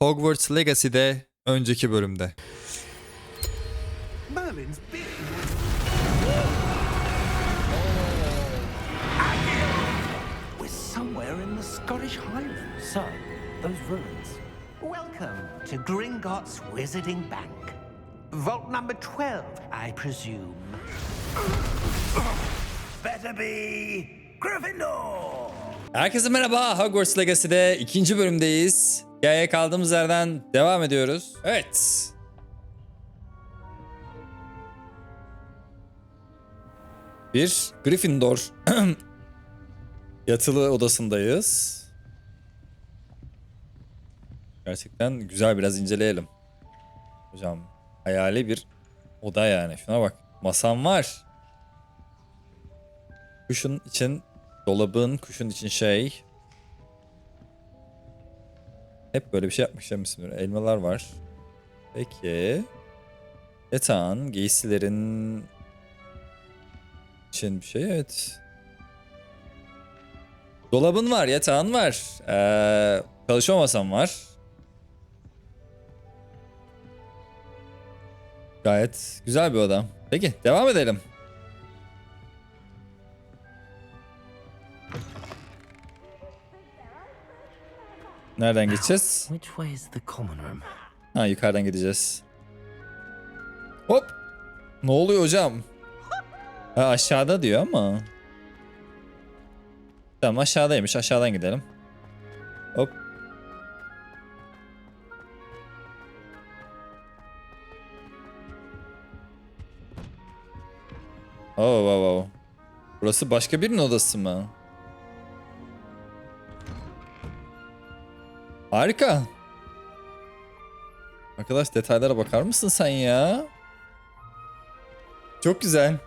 Hogwarts Legacy'de önceki bölümde. Merlin's big. We're somewhere in the Scottish Highlands. So, those ruins. Welcome to Gringotts Wizarding Bank. Vault number 12, I presume. Better be Gryffindor. Herkese merhaba. Hogwarts Legacy'de 2. bölümdeyiz. Hikayeye kaldığımız yerden devam ediyoruz. Evet. Bir Gryffindor yatılı odasındayız. Gerçekten güzel, biraz inceleyelim. Hocam hayali bir oda yani. Şuna bak. Masam var. Kuşun için dolabın, kuşun için şey. Hep böyle bir şey yapmışlar. Elmalar var. Peki. Yatağın, giysilerin için bir şey, evet. Dolabın var, yatağın var. Çalışma masam var. Gayet güzel bir oda. Peki, devam edelim. Nereden gideceğiz? Which way is the common room? Ha, yukarıdan gideceğiz. Hop. Ne oluyor hocam? Ha, aşağıda diyor ama. Tamam, aşağıdaymış. Aşağıdan gidelim. Hop. Oh. Burası başka birinin odası mı? Harika. Arkadaş, detaylara bakar mısın sen ya? Çok güzel.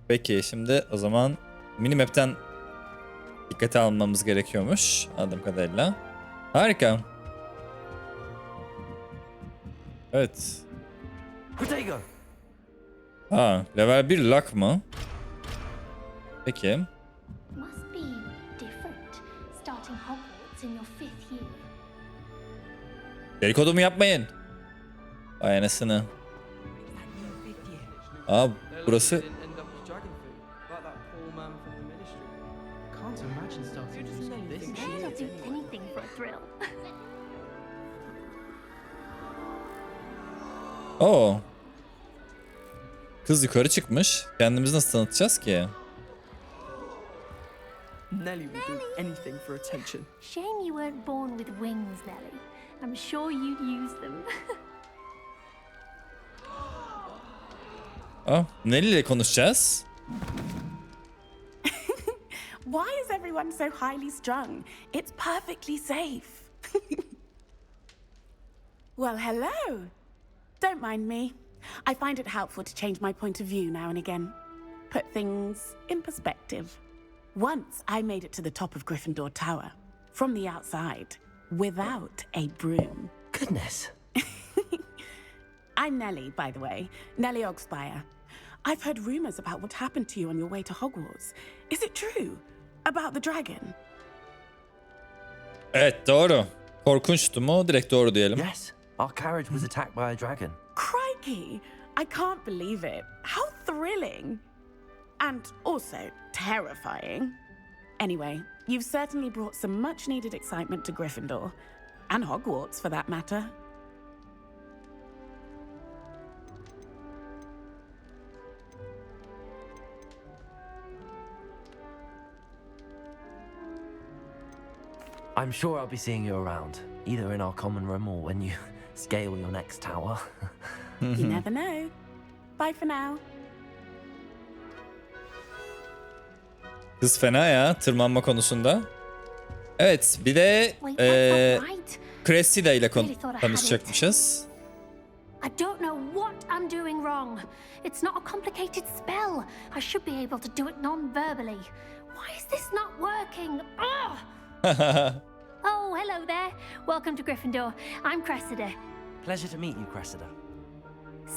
Peki şimdi o zaman minimap'ten dikkate almamız gerekiyormuş anladığım kadarıyla. Harika. Evet. Protego! Ha, level 1 lock mı? Peki. Must be different starting Hogwarts in your 5th year. Dedikodumu yapmayın. Vay anasını. Aa, burası. They'll do anything for a thrill. Oo. Kız yukarı çıkmış. Kendimizi nasıl tanıtacağız ki? Nelly will do anything for attention. Shame you weren't born with wings, Nelly. I'm sure you'd use them. Aa, Nelly ile konuşacağız. Why is everyone so highly strung? It's perfectly safe. Well, hello. Don't mind me. I find it helpful to change my point of view now and again. Put things in perspective. Once I made it to the top of Gryffindor Tower, from the outside, without a broom. Goodness. I'm Nelly, by the way. Nelly Ogspire. I've heard rumors about what happened to you on your way to Hogwarts. Is it true? About the dragon? Evet, doğru. Korkunçtu mu? Direkt doğru diyelim. Yes, our carriage was attacked by a dragon. Crikey! I can't believe it. How thrilling! And also terrifying. Anyway, you've certainly brought some much needed excitement to Gryffindor. And Hogwarts, for that matter. I'm sure I'll be seeing you around, either in our common room or when you scale your next tower. You never know. Bye for now. Kız fena ya tırmanma konusunda. Evet, bir de Wait, that's not right. Cressida ile Really thought I had tanışacakmışız. I don't know what I'm doing wrong. It's not a complicated spell. I should be able to do it non-verbally. Why is this not working? Ugh! Oh, hello there. Welcome to Gryffindor. I'm Cressida. Pleasure to meet you, Cressida.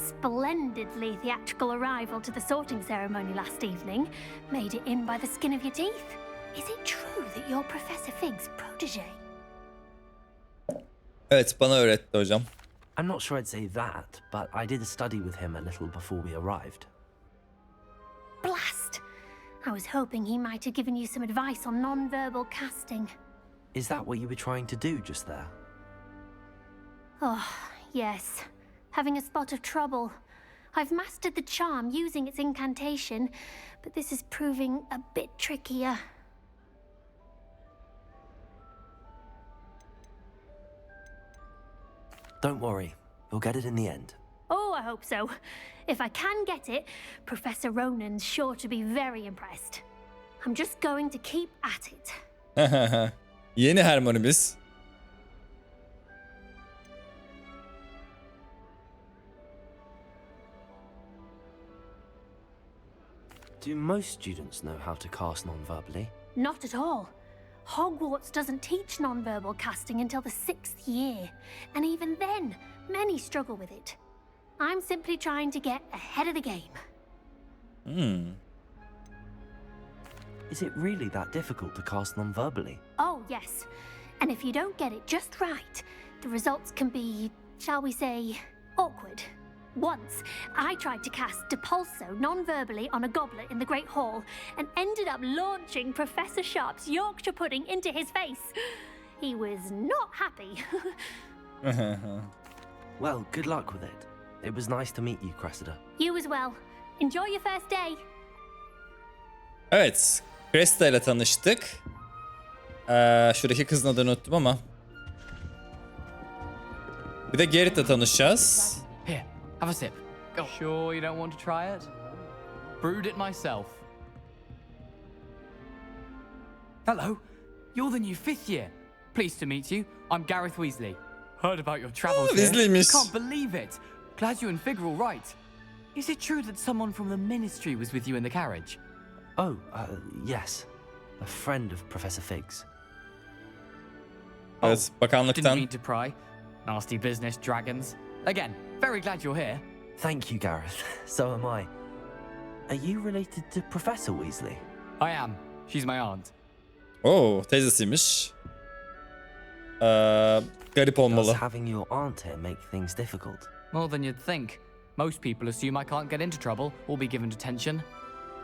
Splendidly theatrical arrival to the sorting ceremony last evening. Made it in by the skin of your teeth. Is it true that you're Professor Fig's protege? Evet, bana öğretti hocam. I'm not sure I'd say that, but I did study with him a little before we arrived. Blast! I was hoping he might have given you some advice on non-verbal casting. Is that what you were trying to do just there? Oh, yes. Having a spot of trouble. I've mastered the charm using its incantation, but this is proving a bit trickier. Don't worry, you'll get it in the end. Oh, I hope so. If I can get it, Professor Ronan's sure to be very impressed. I'm just going to keep at it. Yeni Hermione'miz. Do most students know how to cast non-verbally? Not at all. Hogwarts doesn't teach non-verbal casting until the 6th year, and even then, many struggle with it. I'm simply trying to get ahead of the game. Is it really that difficult to cast non-verbally? Oh, yes. And if you don't get it just right, the results can be, shall we say, awkward. Once, I tried to cast Depulso non-verbally on a goblet in the Great Hall and ended up launching Professor Sharp's Yorkshire pudding into his face. He was not happy. Well, good luck with it. It was nice to meet you, Cressida. You as well. Enjoy your first day. Evet, Cressida ile tanıştık. Şuradaki kızın adını unuttum ama. Bir de Garrett'le tanışacağız. Here, have a sip. Go. Sure you don't want to try it? Brewed it myself. Hello, you're the new 5th year. Pleased to meet you. I'm Gareth Weasley. Heard about your travels here. Weasley'miş. Can't believe it. Glad you and Fig are all right. Is it true that someone from the Ministry was with you in the carriage? Oh, yes. A friend of Professor Fig's. Evet, Didn't bakanlıktan. mean to pry. Nasty business, dragons. Again, very glad you're here. Thank you, Gareth. So am I. Are you related to Professor Weasley? I am. She's my aunt. Oo, teyzesiymiş. Garip olmalı. Does having your aunt here make things difficult? More than you'd think. Most people assume I can't get into trouble or be given detention.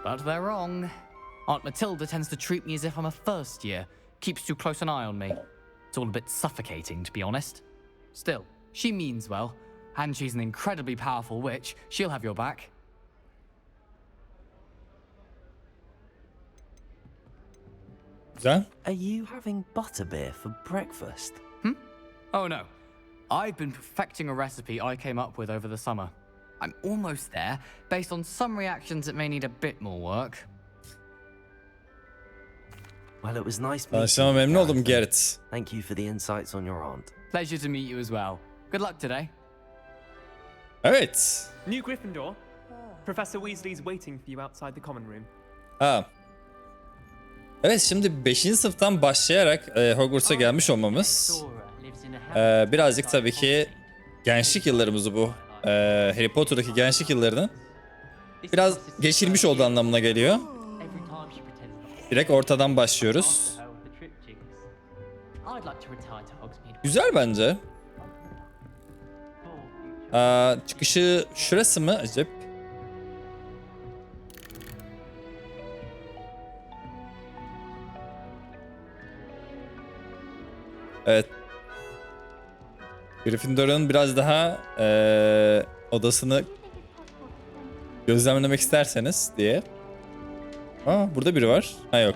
But they're wrong. Aunt Matilda tends to treat me as if I'm a first year. Keeps too close an eye on me. It's all a bit suffocating, to be honest. Still, she means well. And she's an incredibly powerful witch. She'll have your back. Güzel. Are you having butterbeer for breakfast? Oh no. I've been perfecting a recipe I came up with over the summer. I'm almost there, based on some reactions that may need a bit more work. Well, it was nice meeting Tanıştığıma you, memnun oldum Gareth, Garrett. and thank you for the insights on your aunt. Pleasure to meet you as well. Good luck today. Evet. New Gryffindor. Professor Weasley's waiting for you outside the common room. Ha. Evet, şimdi 5. sınıftan başlayarak Hogwarts'a gelmiş olmamız birazcık tabii ki gençlik yıllarımızı bu Harry Potter'daki gençlik yıllarını biraz geçirmiş olduğu anlamına geliyor. Direkt ortadan başlıyoruz. Güzel bence. Çıkışı şurası mı acaba? Evet. Gryffindor'un biraz daha odasını gözlemlemek isterseniz diye. Aa, burada biri var. Ha, yok.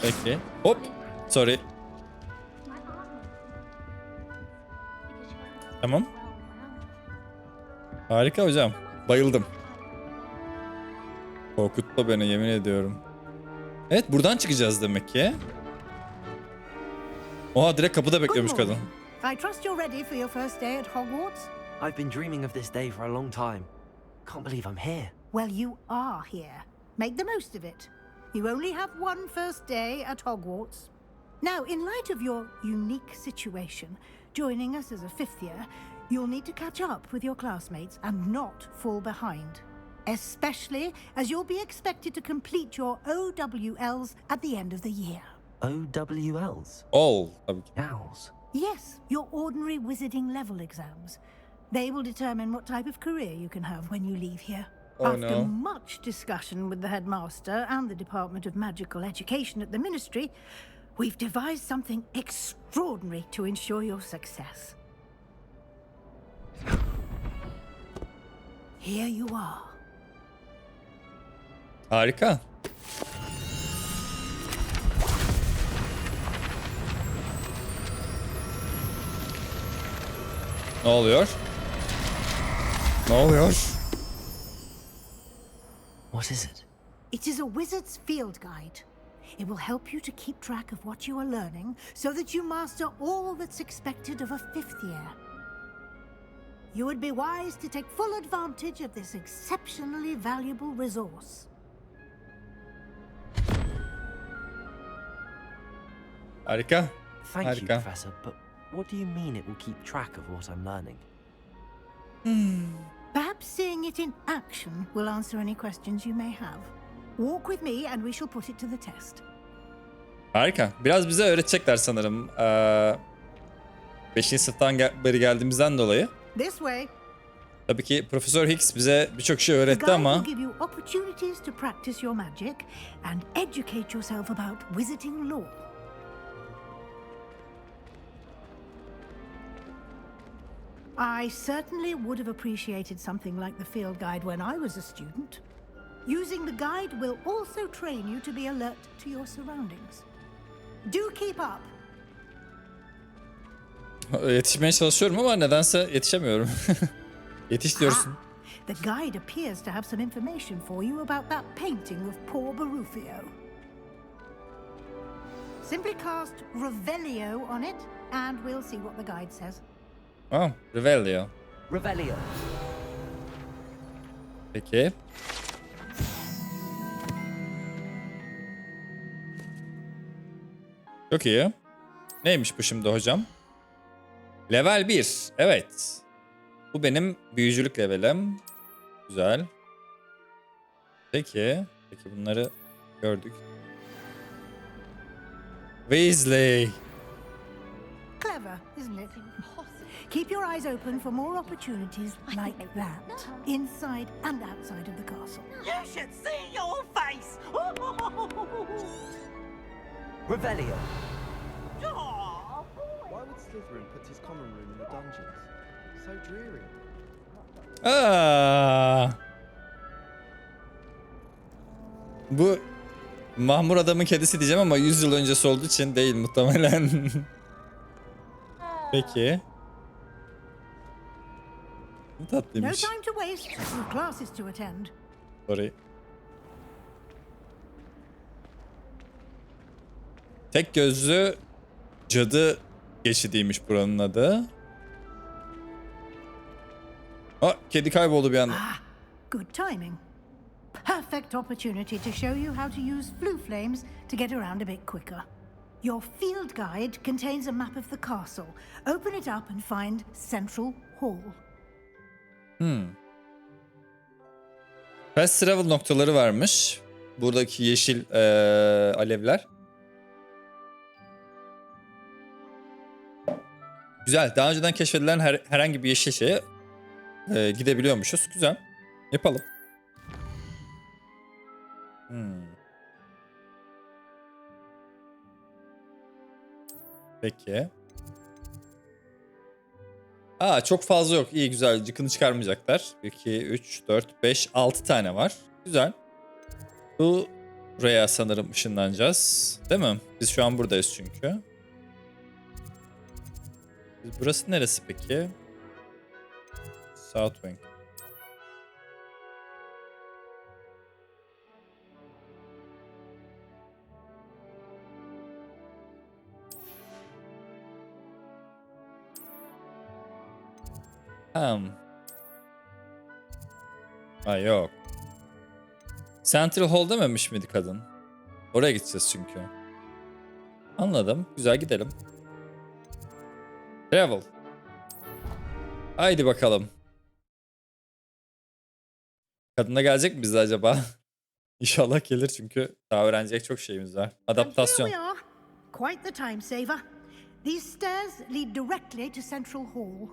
Peki. Hop. Sorry. Tamam. Harika hocam. Bayıldım. Korkutma beni, yemin ediyorum. Evet, buradan çıkacağız demek ki. Oha, direkt kapıda bekliyormuş kadın. I trust you're ready for your first day at Hogwarts? I've been dreaming of this day for a long time. Can't believe I'm here. Well, you are here. Make the most of it. You only have one first day at Hogwarts. Now, in light of your unique situation, joining us as a 5th year, you'll need to catch up with your classmates and not fall behind. Especially as you'll be expected to complete your OWLs at the end of the year. OWLs? Ol. Tabii ki. Owls? Yes, your ordinary wizarding level exams. They will determine what type of career you can have when you leave here. Oh, After no. much discussion with the headmaster and the Department of Magical Education at the Ministry, we've devised something extraordinary to ensure your success. Here you are. Harika. Ne oluyor? Ne oluyor? What is it? It is a wizard's field guide. It will help you to keep track of what you are learning so that you master all that's expected of a fifth year. You would be wise to take full advantage of this exceptionally valuable resource. Harika. Thank you, Harika. Professor, but what do you mean it will keep track of what I'm learning? Perhaps seeing it in action will answer any questions you may have. Walk with me and we shall put it to the test. Harika. Biraz bize öğretecekler sanırım. 5. sınıftan beri geldiğimizden dolayı. This way. Tabii ki Profesör Higgs bize birçok şey The öğretti guide ama will give you opportunities to practice your magic and educate yourself about wizarding lore. I certainly would have appreciated something like the field guide when I was a student. Using the guide will also train you to be alert to your surroundings. Do keep up. yetişmeye çalışıyorum ama nedense yetişemiyorum. Yetiş diyorsun. The guide appears to have some information for you about that painting of poor Barufio. Simply cast Revelio on it, and we'll see what the guide says. Oh, Revelio. Revelio. Peki. Çok iyi. Neymiş bu şimdi hocam? Level 1. Evet. Bu benim büyücülük levelim. Güzel. Peki. Peki bunları gördük. Weasley. Clever, isn't it? Keep your eyes open for more opportunities like that, inside and outside of the castle. You should see your face! Revelio. Why would Slytherin put his common room in the dungeons? So dreary. Aa. Bu mahmur adamın kedisi diyeceğim ama 100 yıl öncesi olduğu için değil muhtemelen. Peki. Bu No tatlıymış. time to waste. Your classes to attend. Sorry. Tek gözlü cadı geçidiymiş buranın adı. Aa, kedi kayboldu bir anda. Good timing. Perfect opportunity to show you how to use flue flames to get around a bit quicker. Your field guide contains a map of the castle. Open it up and find Central Hall. Fast travel noktaları varmış. Buradaki yeşil alevler. Güzel. Daha önceden keşfedilen herhangi bir yeşil şeye gidebiliyormuşuz. Güzel. Yapalım. Peki. Aa, çok fazla yok. İyi, güzel. Cıkını çıkarmayacaklar. 2, 3, 4, 5, 6 tane var. Güzel. Buraya sanırım ışınlanacağız. Değil mi? Biz şu an buradayız çünkü. Burası neresi peki? South Wing. Ha yok. Central Hall dememiş miydi kadın? Oraya gideceğiz çünkü. Anladım. Güzel, gidelim. Travel. Haydi bakalım. Kadın da gelecek mi bize acaba? İnşallah gelir çünkü daha öğrenecek çok şeyimiz var. And here Adaptasyon. we are. Quite the time saver. These stairs lead directly to Central Hall.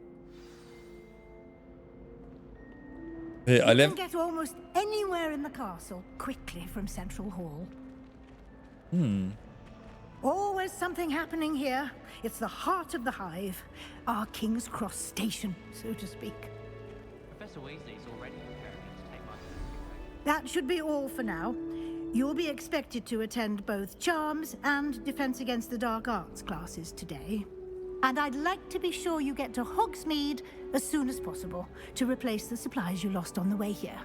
Hey, You Alev. can get almost anywhere in the castle quickly from Central Hall. Always something happening here. It's the heart of the hive, our King's Cross station, so to speak. Professor Weasley's already preparing me to take my... That should be all for now. You'll be expected to attend both Charms and Defense Against the Dark Arts classes today. And I'd like to be sure you get to Hogsmeade as soon as possible to replace the supplies you lost on the way here.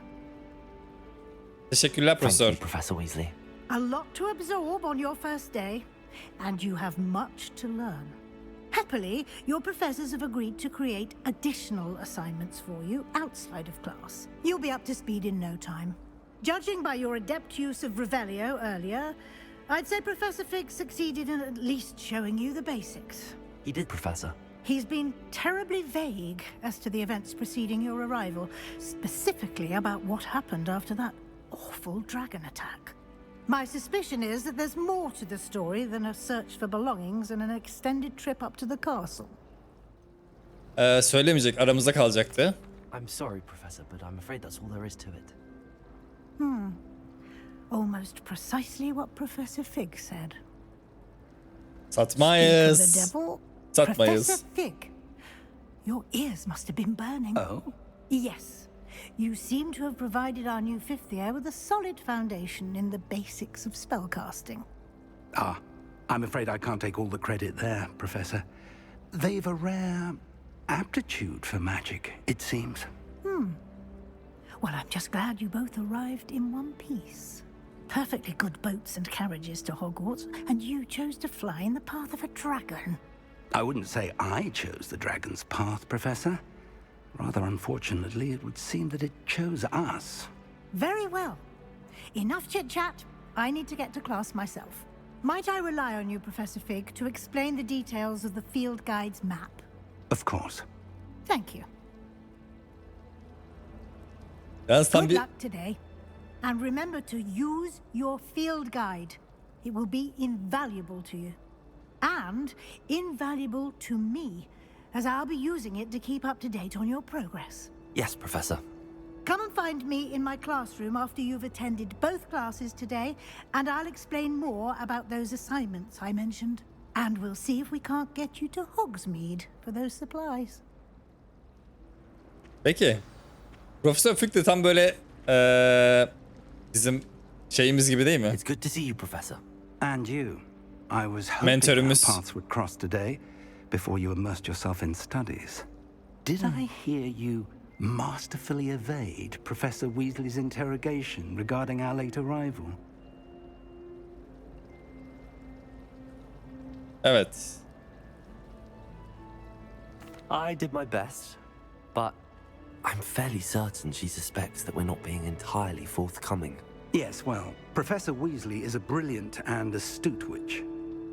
Teşekkürler Thank you, profesör. Professor Weasley. A lot to absorb on your first day, and you have much to learn. Happily, your professors have agreed to create additional assignments for you outside of class. You'll be up to speed in no time. Judging by your adept use of Revelio earlier, I'd say Professor Fig succeeded in at least showing you the basics. He did, Professor. He's been terribly vague as to the events preceding your arrival, specifically about what happened after that awful dragon attack. My suspicion is that there's more to the story than a search for belongings and an extended trip up to the castle. Söylemeyecek, aramızda kalacaktı. I'm sorry, Professor, but I'm afraid that's all there is to it. Almost precisely what Professor Fig said. Satmayız. Speak of the devil, Satmayız. Professor Fig, your ears must have been burning. Oh? Yes. You seem to have provided our new fifth year with a solid foundation in the basics of spellcasting. I'm afraid I can't take all the credit there, Professor. They've a rare aptitude for magic, it seems. Well, I'm just glad you both arrived in one piece. Perfectly good boats and carriages to Hogwarts, and you chose to fly in the path of a dragon. I wouldn't say I chose the dragon's path, Professor. Rather unfortunately, it would seem that it chose us. Very well. Enough chit-chat. I need to get to class myself. Might I rely on you, Professor Fig, to explain the details of the field guide's map? Of course. Thank you. Yalnız tam Good bir... luck today. And remember to use your field guide. It will be invaluable to you. And invaluable to me, as I'll be using it to keep up to date on your progress. Yes, Professor. Come and find me in my classroom after you've attended both classes today, and I'll explain more about those assignments I mentioned. And we'll see if we can't get you to Hogsmeade for those supplies. Peki. Profesör Fig de tam böyle bizim şeyimiz gibi değil mi? It's good to see you, Professor. And you. I was hoping our Mentorumuz. paths would cross today before you immersed yourself in studies. Did I hear you masterfully evade Professor Weasley's interrogation regarding our late arrival? Evet. I did my best, but I'm fairly certain she suspects that we're not being entirely forthcoming. Yes, well, Professor Weasley is a brilliant and astute witch.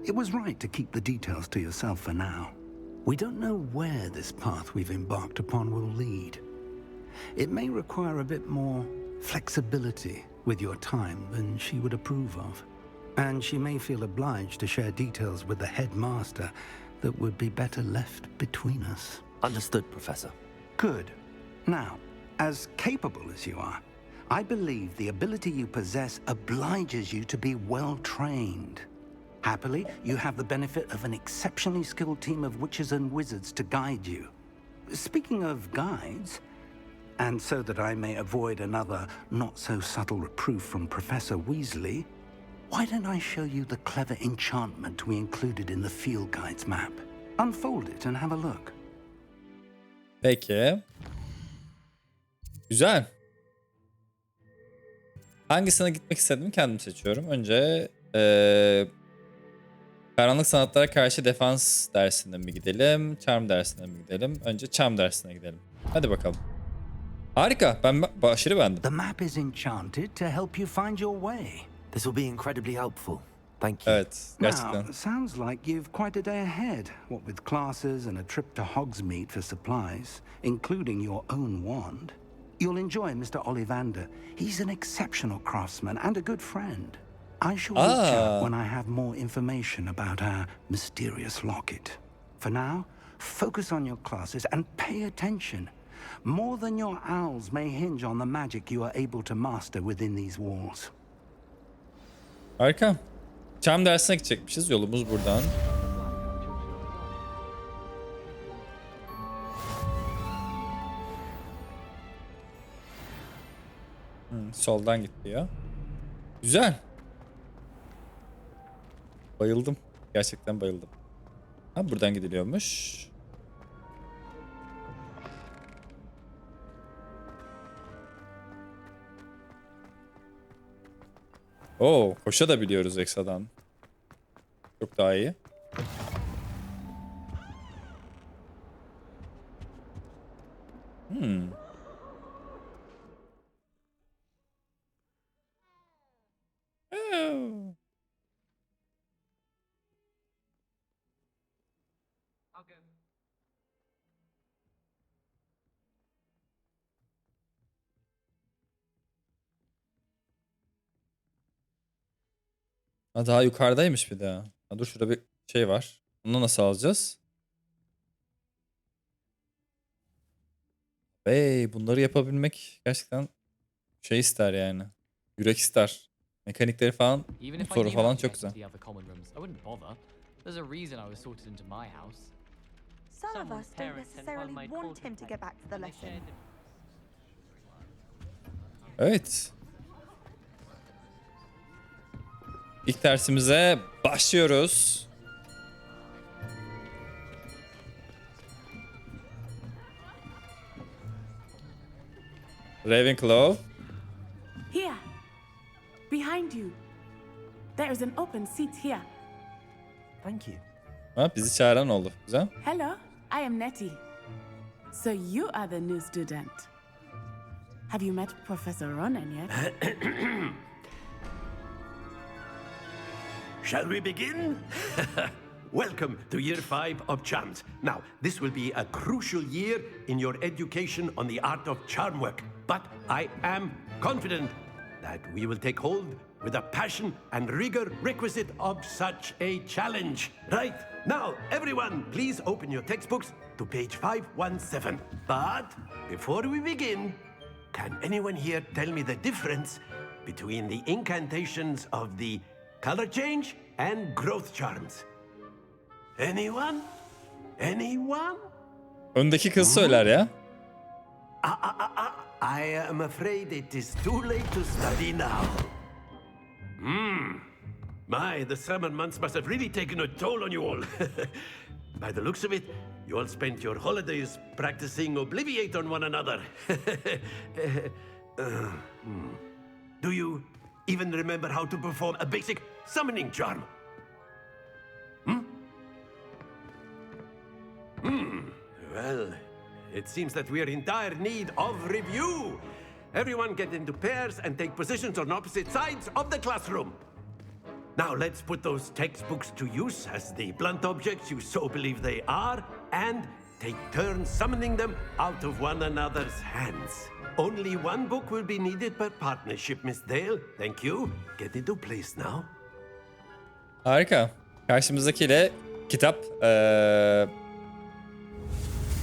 It was right to keep the details to yourself for now. We don't know where this path we've embarked upon will lead. It may require a bit more flexibility with your time than she would approve of. And she may feel obliged to share details with the headmaster that would be better left between us. Understood, Professor. Good. Now, as capable as you are, I believe the ability you possess obliges you to be well trained. Happily, you have the benefit of an exceptionally skilled team of witches and wizards to guide you. Speaking of guides, and so that I may avoid another not-so-subtle reproof from Professor Weasley, why don't I show you the clever enchantment we included in the field guide's map? Unfold it and have a look. Peki. Güzel. Hangisine gitmek istedim kendim seçiyorum. Önce karanlık sanatlara karşı defans dersine mi gidelim? Charm dersine mi gidelim? Önce Charm dersine gidelim. Hadi bakalım. Harika. Ben aşırı beğendim. The map is enchanted to help you find your way. This will be incredibly helpful. Thank you. Evet. Gerçekten. Now, sounds like you've quite a day ahead, what with classes and a trip to Hogsmeade for supplies, including your own wand. You'll enjoy Mr. Ollivander. He's an exceptional craftsman and a good friend. I shall reach out when I have more information about our mysterious locket. For now, focus on your classes and pay attention. More than your owls may hinge on the magic you are able to master within these walls. Harika. Çam dersine gidecekmişiz. Yolumuz buradan. Soldan git diyor. Güzel. Bayıldım. Gerçekten bayıldım. Ha, buradan gidiliyormuş. Oo, koşa da biliyoruz Exa'dan. Çok daha iyi. Ha, daha yukarıdaymış bir daha. Ha, dur şurada bir şey var. Onu nasıl alacağız? Bey, bunları yapabilmek gerçekten şey ister yani. Yürek ister. Mekanikleri falan, Even if I soru knew falan how to çok get güzel. into the other common rooms, I wouldn't bother. There's a reason I was sorted into my house. Some of us don't necessarily want him to get back to the lesson. Evet. İlk dersimize başlıyoruz. Ravenclaw. Here. Behind you. There is an open seat here. Thank you. Ha, bizi çağıran oldu. Güzel. Hello, I am Nettie. So you are the new student. Have you met Professor Ronan yet? Shall we begin? Welcome to Year 5 of Charms. Now, this will be a crucial year in your education on the art of charm work. But I am confident that we will take hold with the passion and rigor requisite of such a challenge. Right, now, everyone, please open your textbooks to page 517. But before we begin, can anyone here tell me the difference between the incantations of the color change and growth charms? Anyone? Anyone? Öndeki kız söyler ya. I am afraid it is too late to study now. My, the summer months must have really taken a toll on you all. By the looks of it, you all spent your holidays practicing Obliviate on one another. Do you even remember how to perform a basic summoning charm? Well, it seems that we are in dire need of review. Everyone get into pairs and take positions on opposite sides of the classroom. Now let's put those textbooks to use as the blunt objects you so believe they are, and take turns summoning them out of one another's hands. Only one book will be needed per partnership, Miss Dale. Thank you. Get into place now. Harika. Karşımızdakiyle kitap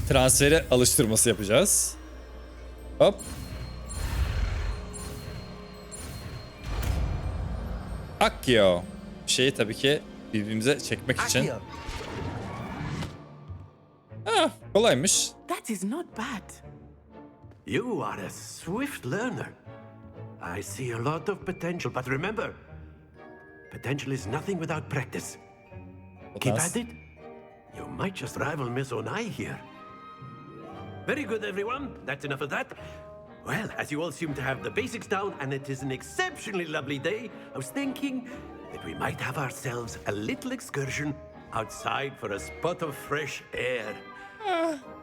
transferi alıştırması yapacağız. Hop. Akıyor. Şeyi tabii ki birbirimize çekmek için. Ah, kolaymış. That is not bad. You are a swift learner. I see a lot of potential, but remember, potential is nothing without practice. Keep at it. You might just rival Miss Onai here. Very good, everyone. That's enough of that. Well, as you all seem to have the basics down, and it is an exceptionally lovely day, I was thinking that we might have ourselves a little excursion outside for a spot of fresh air.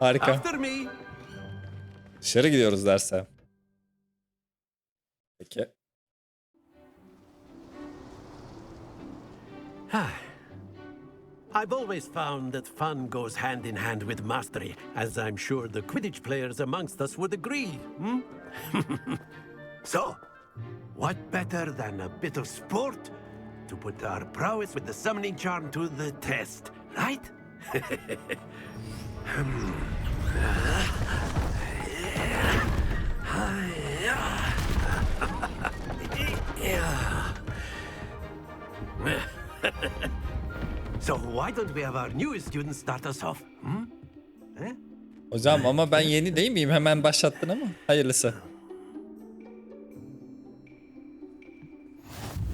Harika. After me. Dışarı gidiyoruz derse. Peki. I've always found that fun goes hand in hand with mastery, as I'm sure the Quidditch players amongst us would agree. So, what better than a bit of sport to put our prowess with the summoning charm to the test, right? So why don't we have our newest student start us off? Hocam ama ben yeni değil miyim? Hemen başlattın ama. Hayırlısı.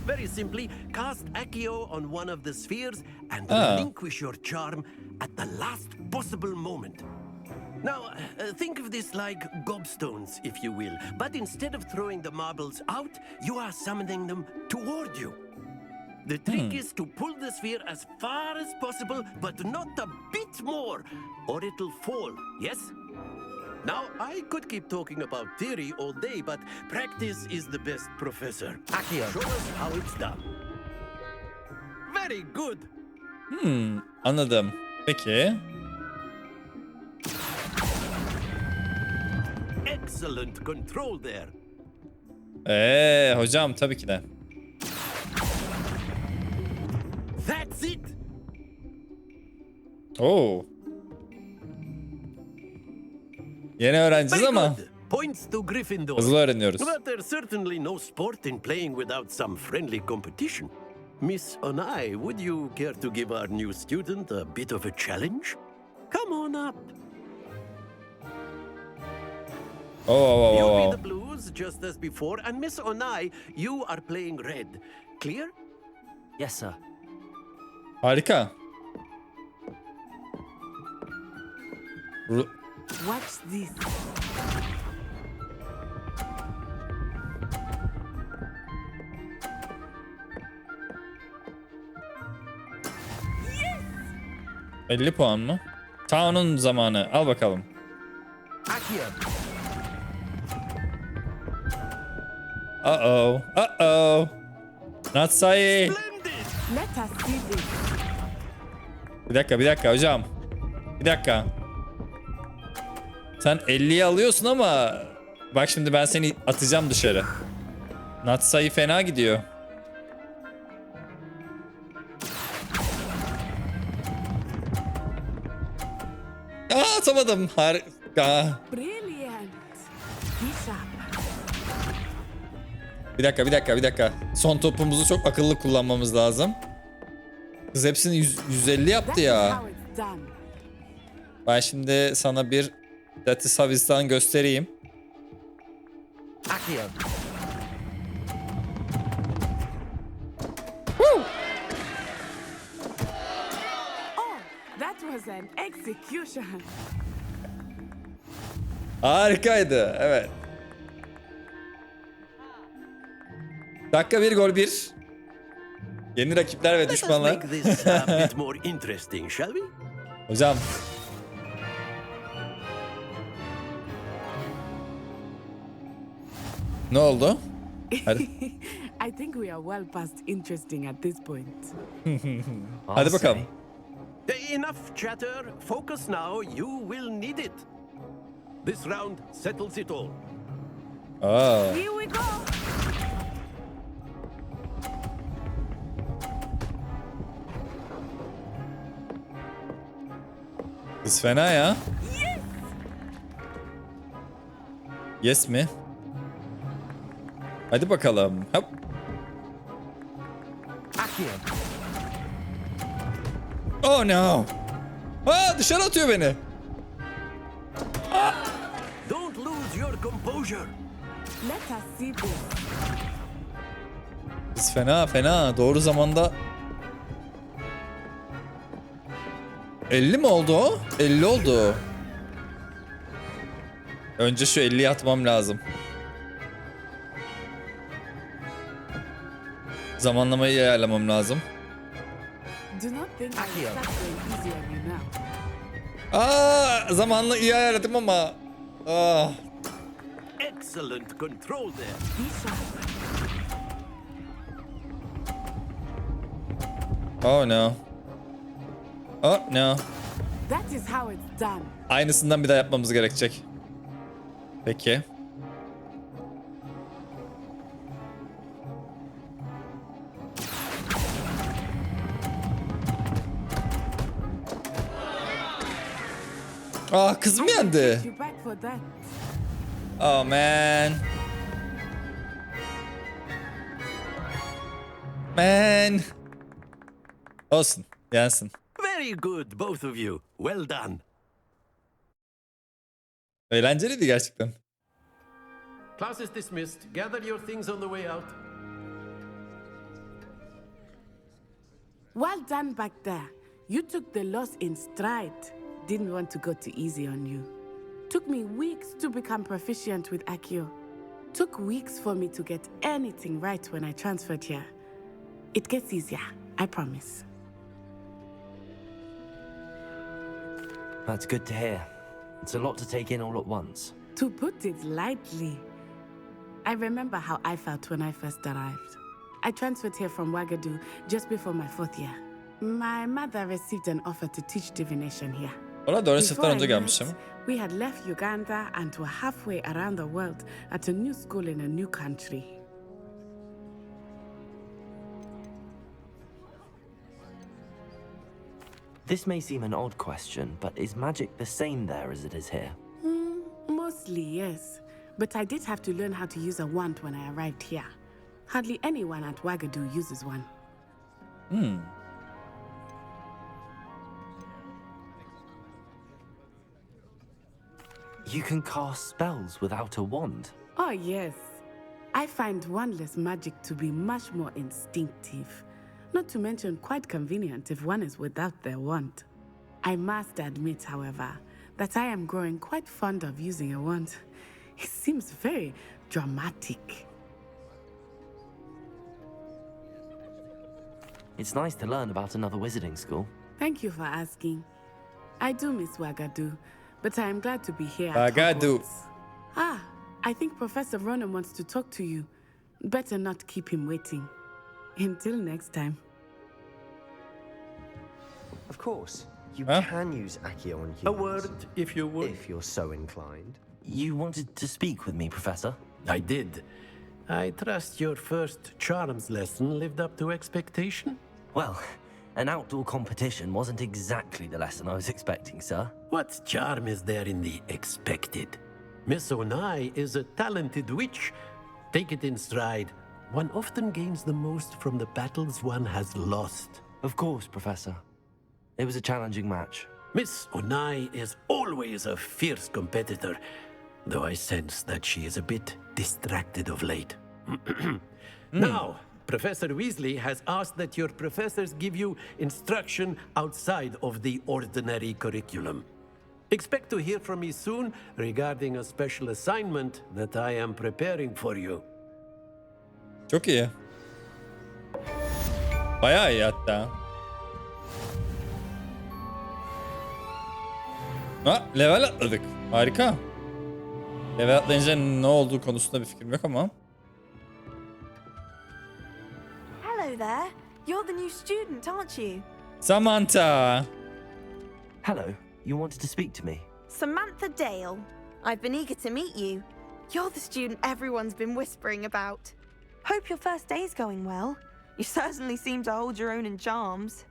Very simply, cast Accio on one of the spheres and relinquish your charm at the last possible moment. Now, think of this like gobstones, if you will. But instead of throwing the marbles out, you are summoning them toward you. The trick is to pull the sphere as far as possible, but not a bit more, or it'll fall, yes? Now, I could keep talking about theory all day, but practice is the best professor. Accio, show us how it's done. Very good. Anladım. Peki. Excellent control there. Hocam tabii ki de. That's it. Oo. Yeni öğrenciyiz Very ama good. Points to Gryffindor. hızlı öğreniyoruz. But there's certainly no sport in playing without some friendly competition. Miss Onai, would you care to give our new student a bit of a challenge? Come on up. You be the blues just as before, and Miss Onai, you are playing red. Clear? Yes, sir. Harika. What's this? Yes! 50 puan mı? Town'un zamanı. Al bakalım. Uh-oh. Uh-oh. Natsai. Let us see this. Bir dakika hocam. Bir dakika. Sen 50'yi alıyorsun ama bak şimdi ben seni atacağım dışarı. Natsai fena gidiyor. Atamadım. Harika. Brilliant. Bir dakika. Son topumuzu çok akıllı kullanmamız lazım. Kız hepsini 150 yaptı ya. Ben şimdi sana bir Datisaviz'dan göstereyim. Oh, that was an execution. Harikaydı. Evet. Dakika 1 gol 1. Yeni rakipler ve Let us düşmanlar. make this a bit more interesting, shall we? Hocam. Ne oldu? Hadi. I think we are well past interesting at this point. Hadi bakalım. Enough chatter. Focus now. You will need it. This round settles it all. Here we go. Kız fena ya. Yes mi? Hadi bakalım. Hop. Oh no. Dışarı atıyor beni. Don't lose your composure. Let us see this. Kız fena. Doğru zamanda. 50 mi oldu o? 50 oldu. Önce şu 50'yi atmam lazım. Zamanlamayı iyi ayarlamam lazım. Do not think I will start going easy on you now. Zamanla iyi ayarladım ama. Excellent control there. Oh no. Oh no. That is how it's done. Aynısından bir daha yapmamız gerekecek. Peki. Aa, kız mı yendi? You back for that. Oh man. Man. Olsun. Yensin. Very good, both of you. Well done. Eğlenceliydi gerçekten. Class is dismissed. Gather your things on the way out. Well done back there. You took the loss in stride. Didn't want to go too easy on you. Took me weeks to become proficient with Accio. Took weeks for me to get anything right when I transferred here. It gets easier, I promise. That's good to hear. It's a lot to take in all at once. To put it lightly, I remember how I felt when I first arrived. I transferred here from Ouagadougou just before my 4th year. My mother received an offer to teach divination here. Ona 4. sınıftan Before önce I gelmişim. left, we had left Uganda and were halfway around the world at a new school in a new country. This may seem an odd question, but is magic the same there as it is here? Mostly, yes. But I did have to learn how to use a wand when I arrived here. Hardly anyone at Ouagadougou uses one. You can cast spells without a wand. Oh, yes. I find wandless magic to be much more instinctive. Not to mention quite convenient if one is without their wand. I must admit, however, that I am growing quite fond of using a wand. It seems very dramatic. It's nice to learn about another wizarding school. Thank you for asking. I do miss Ouagadougou, but I am glad to be here at Ouagadougou. Hogwarts. Ah, I think Professor Ronan wants to talk to you. Better not keep him waiting. Until next time. Of course, you Huh? can use Accio on humans. A word, if you would. If you're so inclined. You wanted to speak with me, Professor? I did. I trust your first charms lesson lived up to expectation. Well, an outdoor competition wasn't exactly the lesson I was expecting, sir. What charm is there in the expected? Miss Onai is a talented witch. Take it in stride. One often gains the most from the battles one has lost. Of course, Professor. It was a challenging match. Miss Onai is always a fierce competitor, though I sense that she is a bit distracted of late. Now, Professor Weasley has asked that your professors give you instruction outside of the ordinary curriculum. Expect to hear from me soon regarding a special assignment that I am preparing for you. Çok iyi. Bayağı iyi hatta. Ha, level atladık. Harika. Level atlayınca ne olduğu konusunda bir fikrim yok ama. Hello there. You're the new student, aren't you? Samantha. Hello, you wanted to speak to me? Samantha Dale. I've been eager to meet you. You're the student everyone's been whispering about. Hope your first day's going well. You certainly seem to hold your own in charms.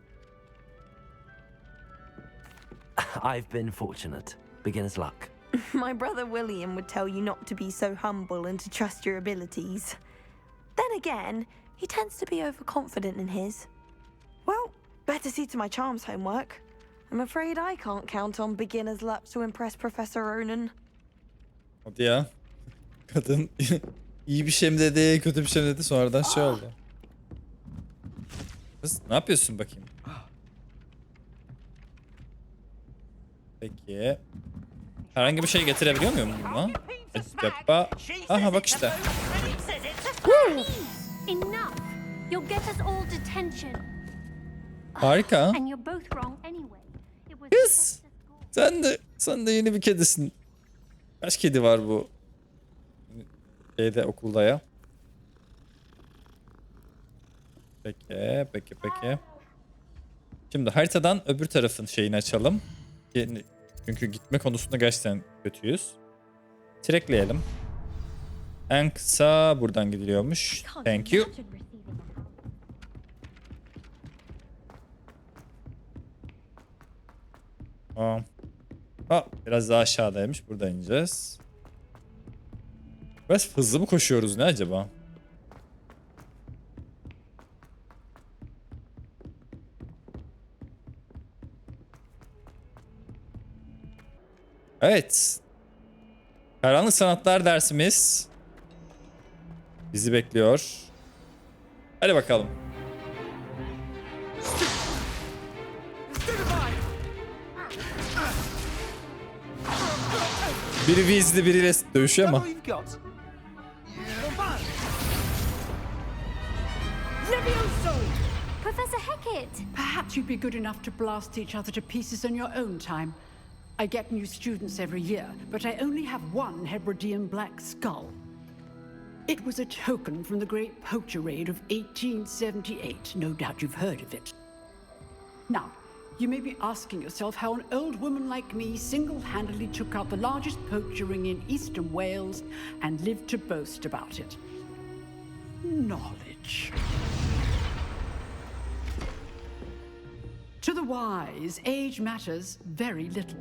I've been fortunate. Beginner's luck. My brother William would tell you not to be so humble and to trust your abilities. Then again, he tends to be overconfident in his. Well, better see to my charms homework. I'm afraid I can't count on beginner's luck to impress Professor Ronan. Hadi ya. Kadın iyi bir şey mi dedi, kötü bir şey mi dedi, sonradan şey oldu. Kız ne yapıyorsun bakayım? Peki. Herhangi bir şey getirebiliyor muyum buna? Acaba... Aha bak işte. Enough! You'll get us all detention. Harika. And you're both wrong anyway. It was Kız. Sen de yeni bir kedisin. Kaç kedi var bu şeyde, okulda ya? Peki. Şimdi haritadan öbür tarafın şeyini açalım. Çünkü gitme konusunda gerçekten kötüyüz. Trekleyelim. En kısa buradan gidiliyormuş. Thank you. Tamam. Biraz daha aşağıdaymış. Burada ineceğiz. Biraz hızlı mı koşuyoruz ne acaba? Evet. Karanlık sanatlar dersimiz bizi bekliyor. Hadi bakalım. Biri Weasley biriyle dövüşüyor ama. Professor Hecat! Perhaps you'd be good enough to blast each other to pieces in your own time. I get new students every year, but I only have one Hebridean black skull. It was a token from the Great Poacher Raid of 1878. No doubt you've heard of it. Now, you may be asking yourself how an old woman like me single-handedly took out the largest poacher ring in eastern Wales and lived to boast about it. Knowledge. To the wise, age matters very little.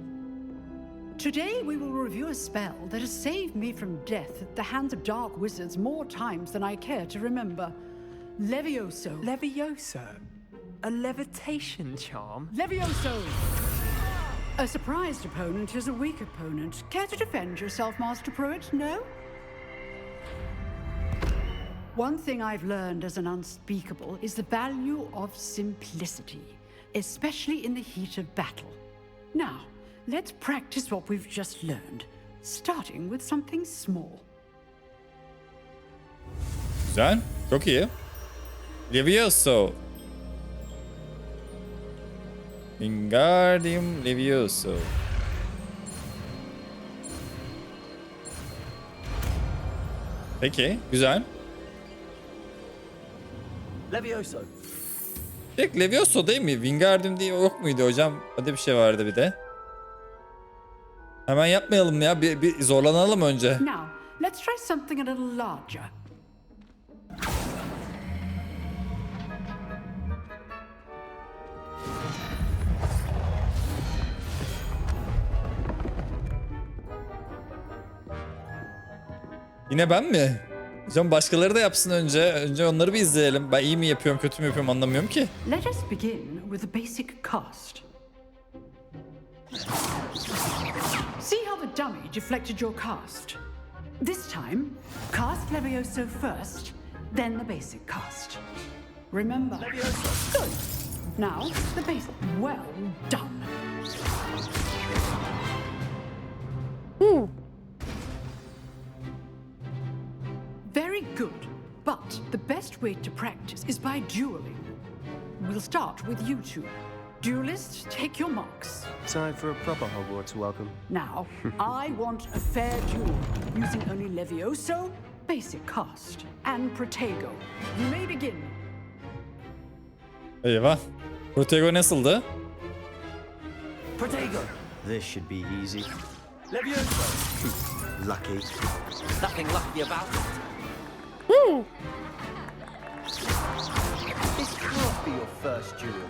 Today we will review a spell that has saved me from death at the hands of dark wizards more times than I care to remember. Levioso. Levioso? A levitation charm? Levioso! A surprised opponent is a weak opponent. Care to defend yourself, Master Pruitt? No? One thing I've learned as an unspeakable is the value of simplicity, especially in the heat of battle. Now, let's practice what we've just learned, starting with something small. Güzel. Çok iyi. Levioso. Wingardium Levioso. Peki, güzel. Levioso. Tek Levioso değil mi? Wingardium diye yok muydu hocam? Öyle bir şey vardı bir de. Hemen yapmayalım ya. Bir zorlanalım önce. Now, let's try something a little larger. Yine ben mi? Hocam başkaları da yapsın önce. Önce onları bir izleyelim. Ben iyi mi yapıyorum, kötü mü yapıyorum anlamıyorum ki. Let us begin with a basic cast. See how the dummy deflected your cast. This time, cast Levioso first, then the basic cast. Remember, Levioso. Good. Now, the basic. Well done. Very good, but the best way to practice is by dueling. We'll start with you two. Duelists, take your marks. Time for a proper Hogwarts welcome. Now, I want a fair duel, using only Levioso, basic cast, and Protego. You may begin. Eyvah. Protego nasıldı? Protego. This should be easy. Levioso. Lucky. Nothing lucky about it. This can't be your first duel.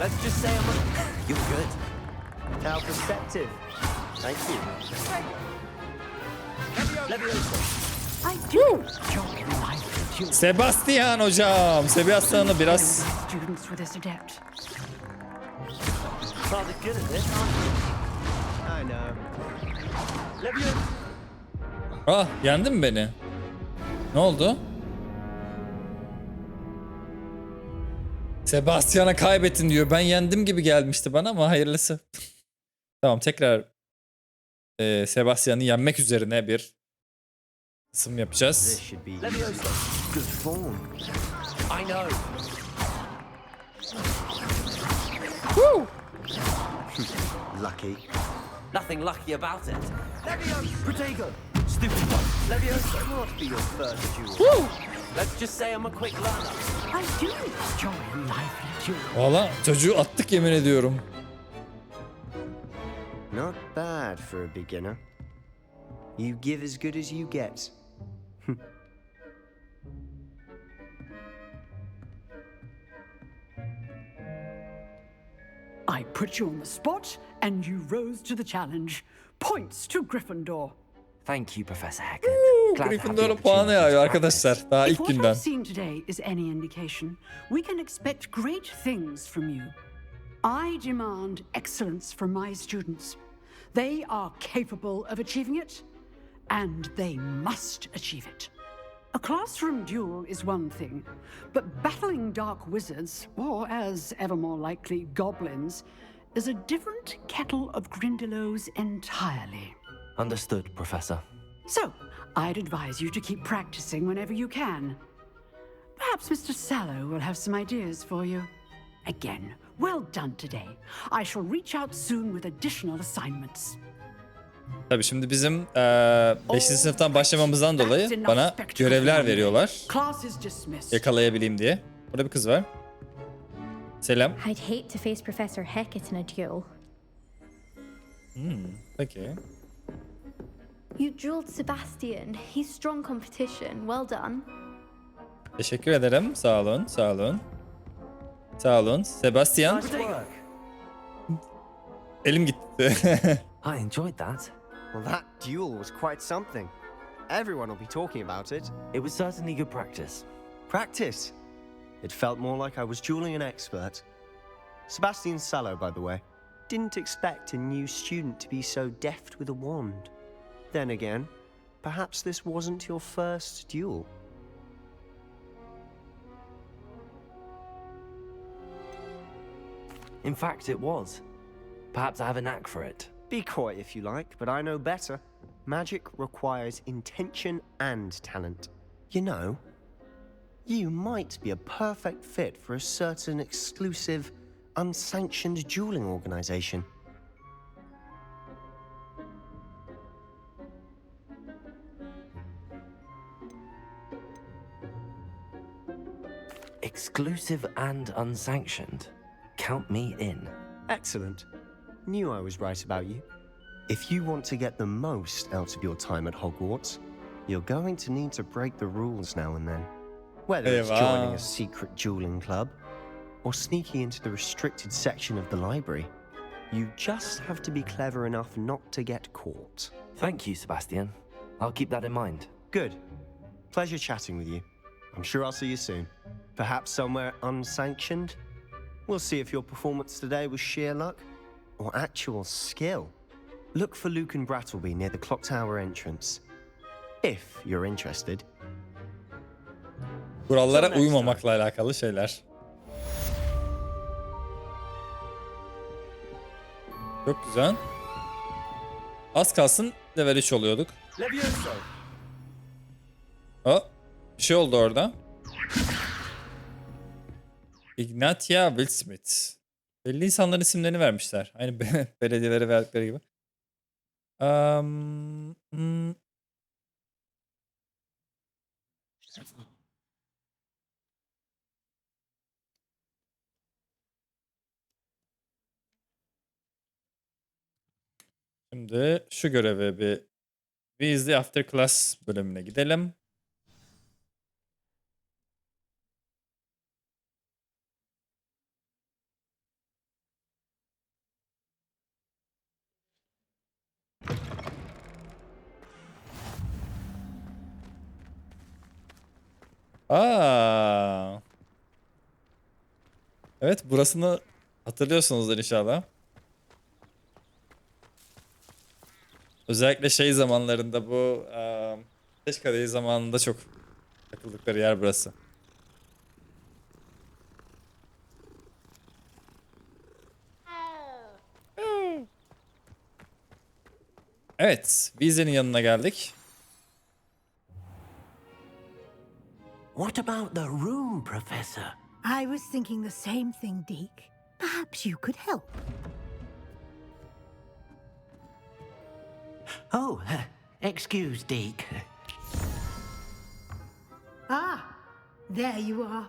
Let's just say You're good. How perceptive. Thank you. Levioso. I do enjoy life duel. Sebastian hocam. Sebastian'ı biraz... Students with this adept. Rather good at this, aren't you? I know. Levioso. Ah, yendin mi beni? Ne oldu? Sebastian'a kaybettin diyor. Ben yendim gibi gelmişti bana ama hayırlısı. Tamam, tekrar Sebastian'ı yenmek üzerine bir kısım yapacağız. This should be easy. Levioso. Good form. I know. Lucky. Nothing lucky about it. Levioso. Protego. Stupid one. Levioso. Can't be your first duel. Let's just say I'm a quick learner. I do enjoy lively duel. Valla çocuğu attık yemin ediyorum. Not bad for a beginner. You give as good as you get. I put you on the spot, and you rose to the challenge. Points to Gryffindor. Thank you, Professor Hackett. Glad to have the Gryffindor'a puanı opportunity yağıyor to arkadaşlar. Daha If ilk what I've günden. seen today is any indication, we can expect great things from you. I demand excellence from my students. They are capable of achieving it, and they must achieve it. A classroom duel is one thing, but battling dark wizards, or as ever more likely, goblins, is a different kettle of Grindylows entirely. Understood, Professor. So, I'd advise you to keep practicing whenever you can. Perhaps Mr. Sallow will have some ideas for you. Again, well done today. I shall reach out soon with additional assignments. Tabii şimdi bizim 5. sınıftan başlamamızdan dolayı bana görevler veriyorlar. Class is dismissed. Yakalayabileyim diye. Burada bir kız var. Selam. I'd hate to face Professor Hackett in a duel. Peki. You dueled Sebastian. He's strong competition. Well done. Teşekkür ederim. Sağ olun. Sağ olun. Sağ olun. Sebastian. Elim gitti. I enjoyed that. Well, that duel was quite something. Everyone will be talking about it. It was certainly good practice. Practice? It felt more like I was dueling an expert. Sebastian Sallow, by the way. Didn't expect a new student to be so deft with a wand. Then again, perhaps this wasn't your first duel. In fact, it was. Perhaps I have a knack for it. Be coy if you like, but I know better. Magic requires intention and talent. You know, you might be a perfect fit for a certain exclusive, unsanctioned dueling organization. Exclusive and unsanctioned. Count me in. Excellent. Knew I was right about you. If you want to get the most out of your time at Hogwarts, you're going to need to break the rules now and then. Whether it's joining a secret dueling club or sneaking into the restricted section of the library, you just have to be clever enough not to get caught. Thank you, Sebastian. I'll keep that in mind. Good. Pleasure chatting with you. I'm sure I'll see you soon. Perhaps somewhere unsanctioned? We'll see if your performance today was sheer luck or actual skill. Look for Luke and Brattleby near the clock tower entrance. If you're interested. Kurallara uymamakla alakalı şeyler. Çok güzel. Az kalsın level 3 oluyorduk. Bir şey oldu orada. Ignatia Wildsmith. Belli insanların isimlerini vermişler. Aynı belediyelere verdikleri gibi. Şimdi şu göreve bir Weasley After Class bölümüne gidelim. Evet, burasını hatırlıyorsunuzdur inşallah. Özellikle şey zamanlarında bu Ateş Kadehi zamanında çok takıldıkları yer burası. Evet, Weasley'nin yanına geldik. What about the room, Professor? I was thinking the same thing, Deke. Perhaps you could help. Oh, excuse, Deke. Ah, there you are.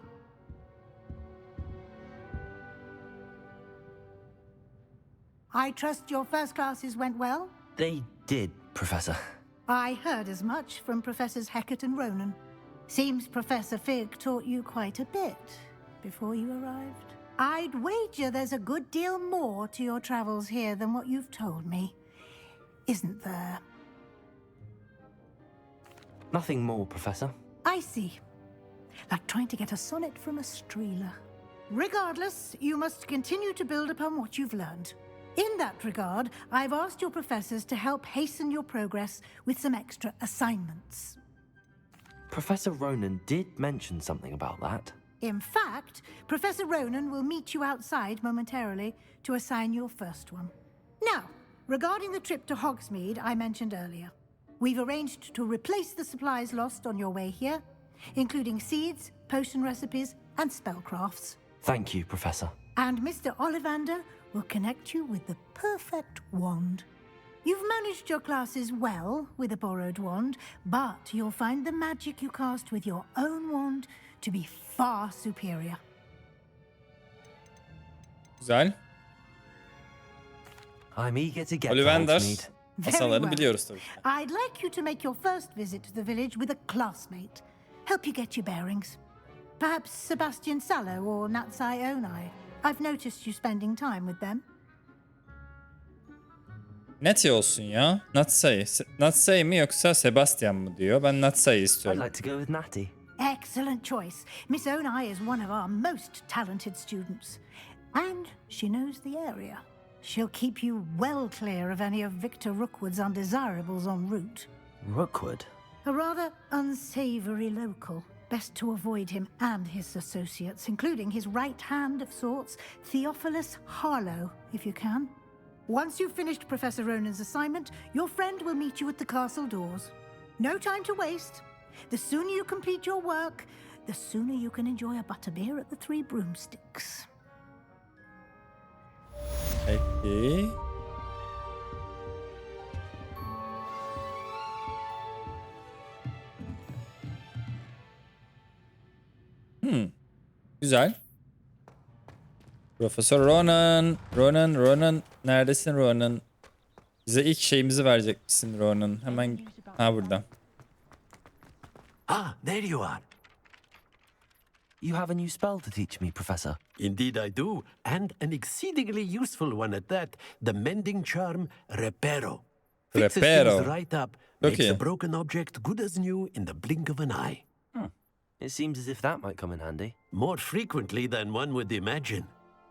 I trust your first classes went well? They did, Professor. I heard as much from Professors Hackett and Ronan. Seems Professor Fig taught you quite a bit before you arrived. I'd wager there's a good deal more to your travels here than what you've told me. Isn't there? Nothing more, Professor. I see. Like trying to get a sonnet from a streeler. Regardless, you must continue to build upon what you've learned. In that regard, I've asked your professors to help hasten your progress with some extra assignments. Professor Ronan did mention something about that. In fact, Professor Ronan will meet you outside momentarily to assign your first one. Now, regarding the trip to Hogsmeade I mentioned earlier, we've arranged to replace the supplies lost on your way here, including seeds, potion recipes, and spellcrafts. Thank you, Professor. And Mr. Ollivander will connect you with the perfect wand. You've managed your classes well with a borrowed wand, but you'll find the magic you cast with your own wand to be far superior. Güzel. I'm eager to get Ollivander. to Hogsmeade. Masalarını biliyoruz tabii. I'd like you to make your first visit to the village with a classmate. Help you get your bearings. Perhaps Sebastian Sallow or Natsai Onai. I've noticed you spending time with them. Neti olsun ya. Natsai. Natsai mi yoksa Sebastian mı diyor? Ben Natsai I'd istiyorum. like to go with Natty. Excellent choice. Miss Onai is one of our most talented students. And she knows the area. She'll keep you well clear of any of Victor Rookwood's undesirables en route. Rookwood? A rather unsavory local. Best to avoid him and his associates, including his right hand of sorts, Theophilus Harlow, if you can. Once you've finished Professor Ronan's assignment, your friend will meet you at the castle doors. No time to waste. The sooner you complete your work, the sooner you can enjoy a butterbeer at the Three Broomsticks. Peki. Güzel. Profesör Ronan. Ronan. Neredesin Ronan? Bize ilk şeyimizi verecek misin Ronan? Hemen... Ha burada. Ah, there you are. You have a new spell to teach me, Professor. Indeed I do, and an exceedingly useful one at that. The mending charm, Reparo. Fixes Reparo. things right up, makes Okay. a broken object good as new in the blink of an eye. It seems as if that might come in handy. More frequently than one would imagine.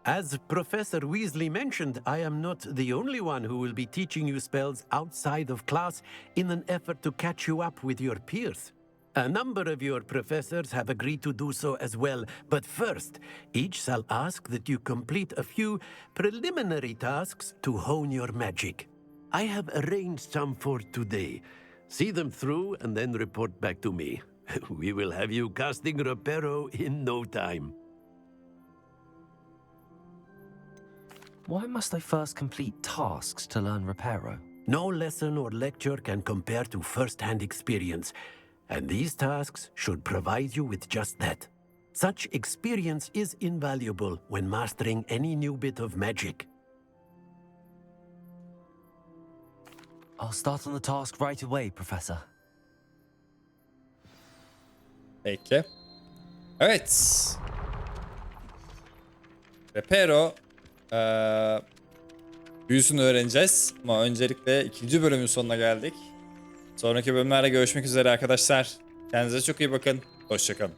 As Professor Weasley mentioned, I am not the only one who will be teaching you spells outside of class in an effort to catch you up with your peers. A number of your professors have agreed to do so as well, but first, each shall ask that you complete a few preliminary tasks to hone your magic. I have arranged some for today. See them through and then report back to me. We will have you casting Reparo in no time. Why must I first complete tasks to learn Reparo? No lesson or lecture can compare to first-hand experience, and these tasks should provide you with just that. Such experience is invaluable when mastering any new bit of magic. I'll start on the task right away, Professor. Peki. Evet. Reparo büyüsünü öğreneceğiz. Ama öncelikle 2. bölümün sonuna geldik. Sonraki bölümlerde görüşmek üzere arkadaşlar. Kendinize çok iyi bakın. Hoşça kalın.